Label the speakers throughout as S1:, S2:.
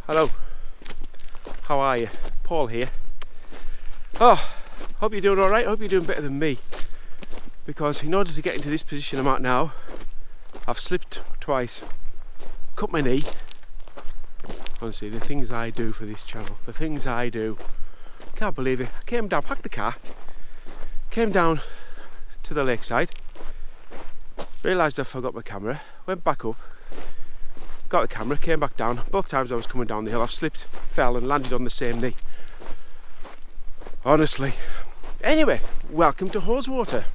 S1: Hello, how are you? Paul here. Oh, hope you're doing alright, hope you're doing better than me, because in order to get into this position I'm at now, I've slipped twice, cut my knee. Honestly, the things I do for this channel, the things I do, can't believe it. I came down, packed the car, came down to the lakeside, realised I forgot my camera, went back up, got the camera, came back down. Both times I was coming down the hill, I've slipped, fell and landed on the same knee. Honestly. Anyway, welcome to Haweswater.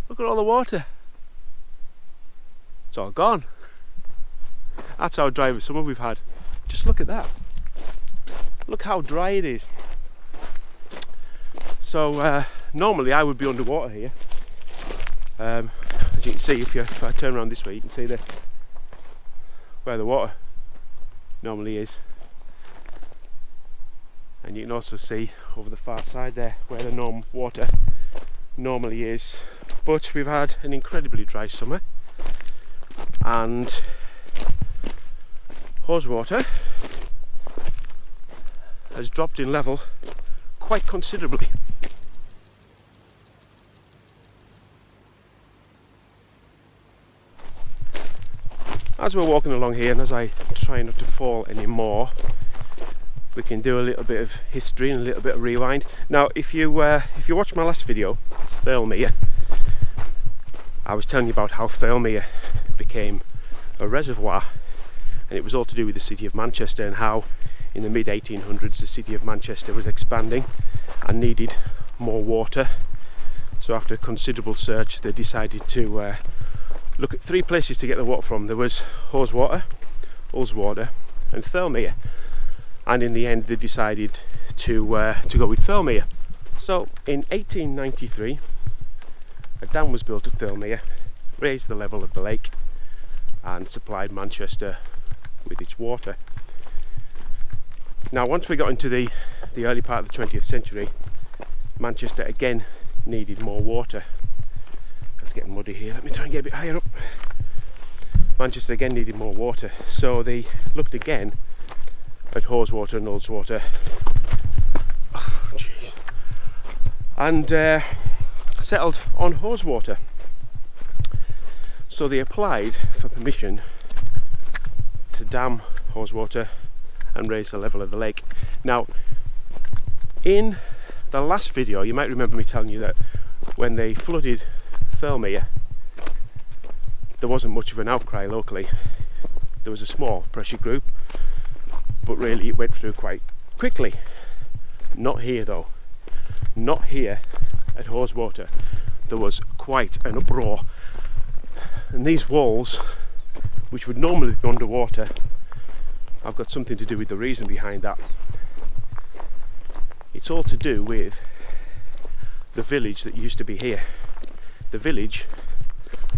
S1: Look at all the water. It's all gone. That's how dry of a summer we've had. Just look at that. Look how dry it is. So normally I would be underwater here. As you can see, if I turn around this way, you can see where the water normally is, and you can also see over the far side there where the water normally is. But we've had an incredibly dry summer, and Haweswater has dropped in level quite considerably. As we're walking along here, and as I try not to fall anymore, we can do a little bit of history and a little bit of rewind. Now, if you watched my last video, Thirlmere, I was telling you about how Thirlmere became a reservoir, and it was all to do with the city of Manchester, and how in the mid-1800s the city of Manchester was expanding and needed more water. So after a considerable search, they decided to look at three places to get the water from. There was Haweswater, Ullswater and Thirlmere, and in the end they decided to go with Thirlmere. So in 1893 a dam was built at Thirlmere, raised the level of the lake and supplied Manchester with its water. Now once we got into the early part of the 20th century, Manchester again needed more water. It's getting muddy here, let me try and get a bit higher up. Manchester again needed more water, so they looked again at Haweswater and Ullswater, and settled on Haweswater. So they applied for permission to dam Haweswater and raise the level of the lake. Now, in the last video, you might remember me telling you that when they flooded Thirlmere, there wasn't much of an outcry locally. There was a small pressure group, but really it went through quite quickly. Not here though. Not here at Haweswater. There was quite an uproar, and these walls, which would normally be underwater, I've got something to do with the reason behind that. It's all to do with the village that used to be here. The village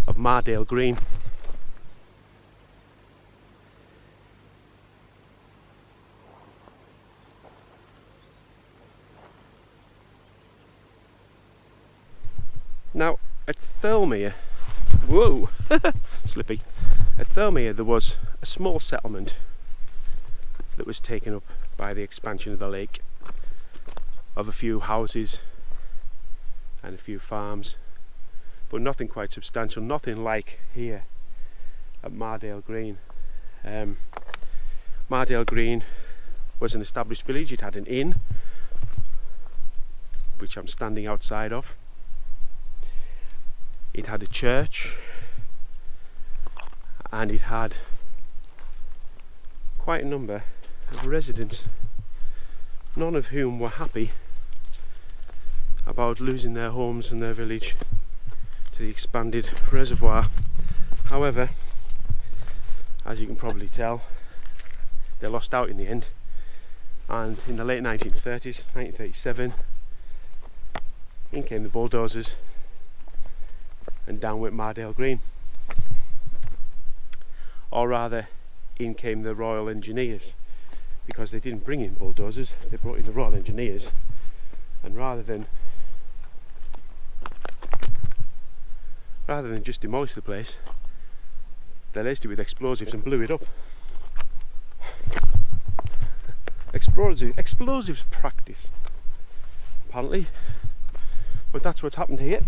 S1: of Mardale Green. Now at Thirlmere, whoa, slippy. At Thirlmere there was a small settlement that was taken up by the expansion of the lake, of a few houses and a few farms, but nothing quite substantial, nothing like here at Mardale Green. Mardale Green was an established village. It had an inn, which I'm standing outside of. It had a church, and it had quite a number of residents, none of whom were happy about losing their homes and their village to the expanded reservoir. However, as you can probably tell, they lost out in the end, and in the late 1930s, 1937, in came the bulldozers and down went Mardale Green. Or rather, in came the Royal Engineers, because they didn't bring in bulldozers, they brought in the Royal Engineers, and rather than just demolish the place, they laced it with explosives and blew it up. explosives practice, apparently. But that's what's happened here.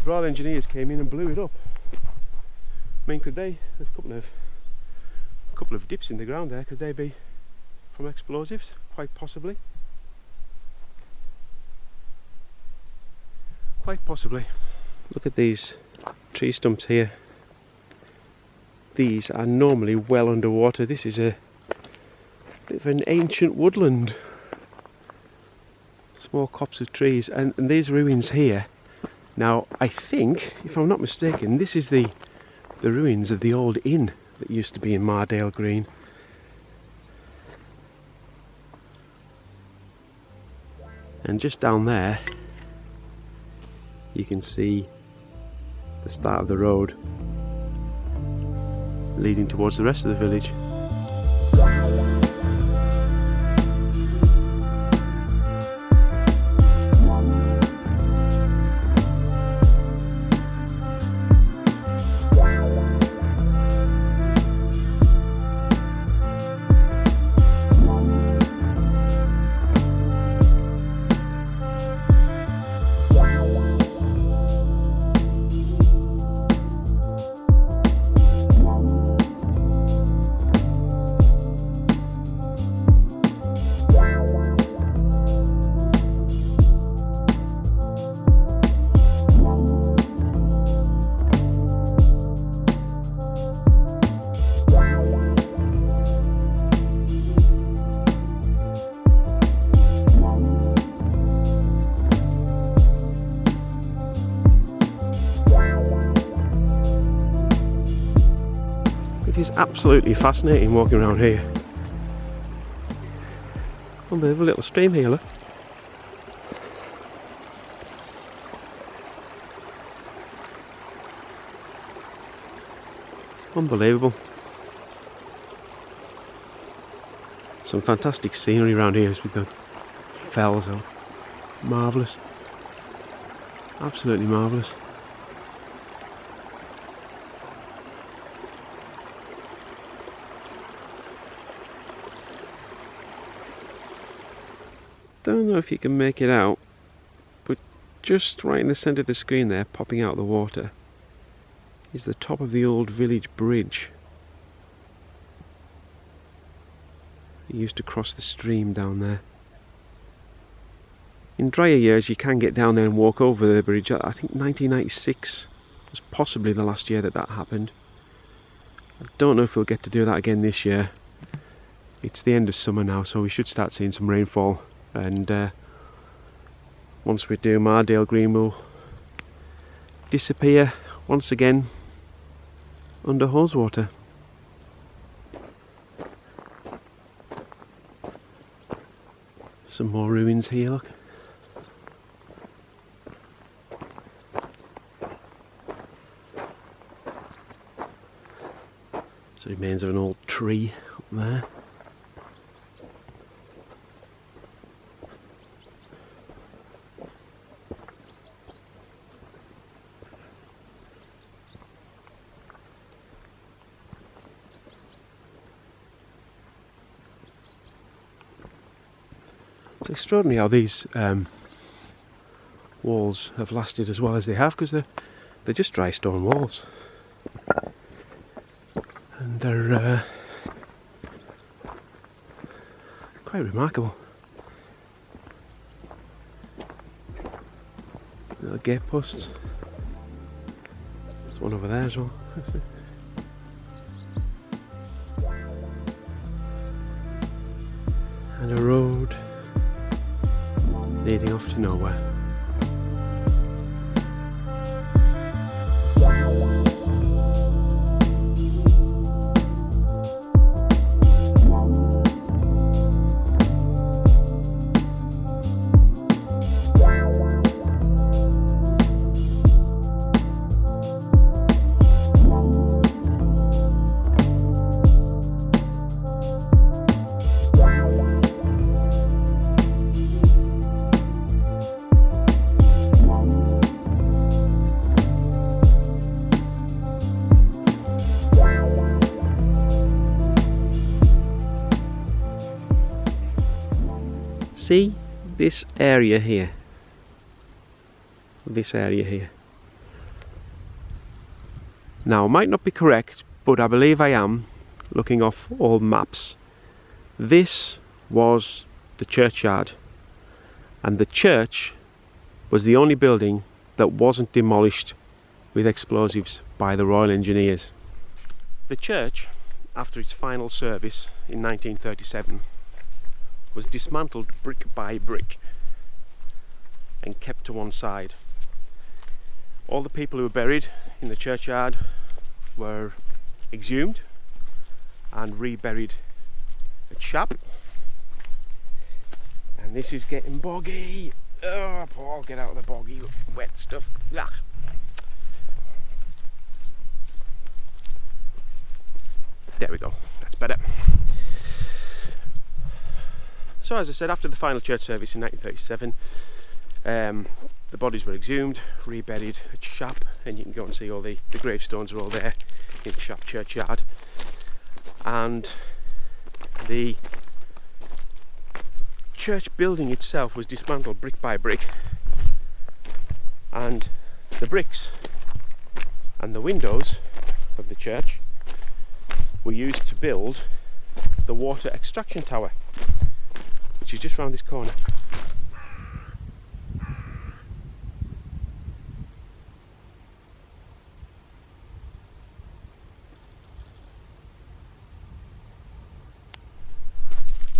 S1: Royal Engineers came in and blew it up. I mean, could they? There's a couple of dips in the ground there. Could they be from explosives? Quite possibly. Quite possibly. Look at these tree stumps here. These are normally well underwater. This is a bit of an ancient woodland. Small copse of trees, and these ruins here. Now, I think, if I'm not mistaken, this is the ruins of the old inn that used to be in Mardale Green. And just down there, you can see the start of the road leading towards the rest of the village. It is absolutely fascinating walking around here. Unbelievable little stream here, look. Unbelievable. Some fantastic scenery around here with the fells. Oh, marvellous. Absolutely marvellous. Don't know if you can make it out, but just right in the centre of the screen there, popping out of the water, is the top of the old village bridge. It used to cross the stream down there. In drier years you can get down there and walk over the bridge. I think 1996 was possibly the last year that happened. I don't know if we'll get to do that again this year. It's the end of summer now, so we should start seeing some rainfall. And once we do, Mardale Green will disappear once again under Haweswater. Some more ruins here, look. So it remains of an old tree up there. It's extraordinary how these walls have lasted as well as they have, because they're just dry stone walls, and they're quite remarkable. Little gate posts. There's one over there as well. And a road leading off to nowhere. see this area here. This area here. Now, I might not be correct, but I believe I am, looking off all maps. This was the churchyard, and the church was the only building that wasn't demolished with explosives by the Royal Engineers. The church, after its final service in 1937, was dismantled brick by brick and kept to one side. All the people who were buried in the churchyard were exhumed and reburied at Shap. And this is getting boggy. Oh, Paul, get out of the boggy, wet stuff. Ugh. There we go, that's better. So as I said, after the final church service in 1937, the bodies were exhumed, reburied at Shap, and you can go and see all the gravestones are all there in Shap churchyard. And the church building itself was dismantled brick by brick, and the bricks and the windows of the church were used to build the water extraction tower, which is just round this corner.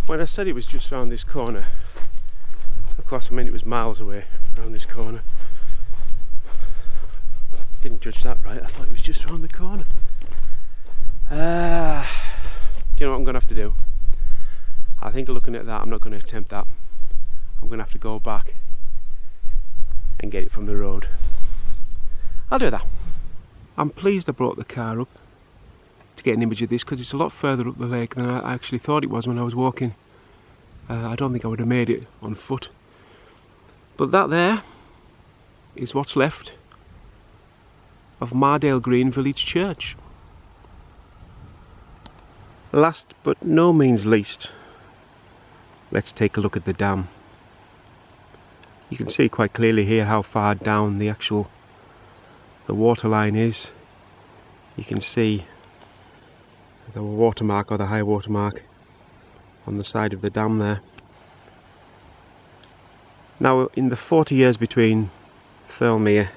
S1: When I said it was just round this corner, of course I meant it was miles away round this corner. Didn't judge that right, I thought it was just round the corner. Do you know what I'm going to have to do? I think looking at that, I'm not going to attempt that. I'm going to have to go back and get it from the road. I'll do that. I'm pleased I brought the car up to get an image of this, because it's a lot further up the lake than I actually thought it was when I was walking. I don't think I would have made it on foot. But that there is what's left of Mardale Green Village Church. Last but no means least, let's take a look at the dam. You can see quite clearly here how far down the water line is. You can see the watermark, or the high water mark, on the side of the dam there. Now, in the 40 years between Thirlmere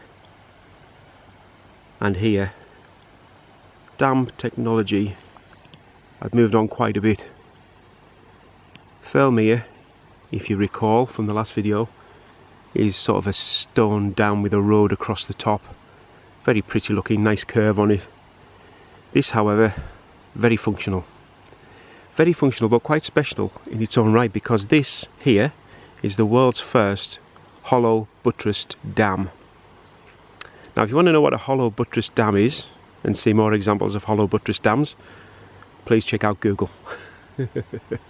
S1: and here, dam technology had moved on quite a bit. Thirlmere, if you recall from the last video, is sort of a stone dam with a road across the top. Very pretty looking, nice curve on it. This, however, very functional. Very functional, but quite special in its own right, because this here is the world's first hollow buttressed dam. Now, if you want to know what a hollow buttressed dam is, and see more examples of hollow buttressed dams, please check out Google.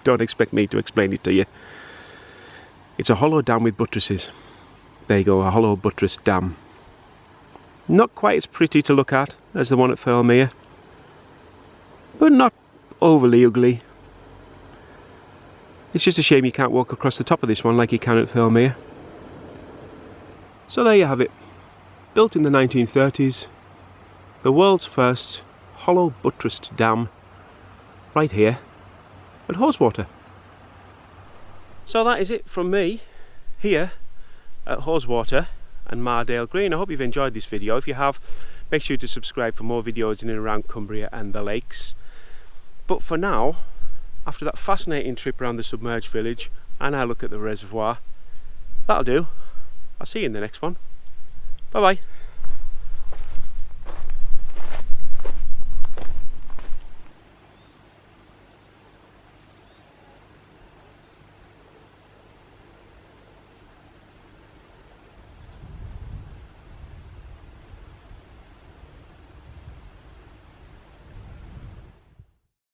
S1: Don't expect me to explain it to you. It's a hollow dam with buttresses. There you go, a hollow buttressed dam. Not quite as pretty to look at as the one at Thirlmere, but not overly ugly. It's just a shame you can't walk across the top of this one like you can at Thirlmere. So there you have it. Built in the 1930s, the world's first hollow buttressed dam, right here at Haweswater. So that is it from me here at Haweswater and Mardale Green. I hope you've enjoyed this video. If you have, make sure to subscribe for more videos in and around Cumbria and the lakes. But for now, after that fascinating trip around the submerged village and our look at the reservoir, that'll do. I'll see you in the next one. Bye bye.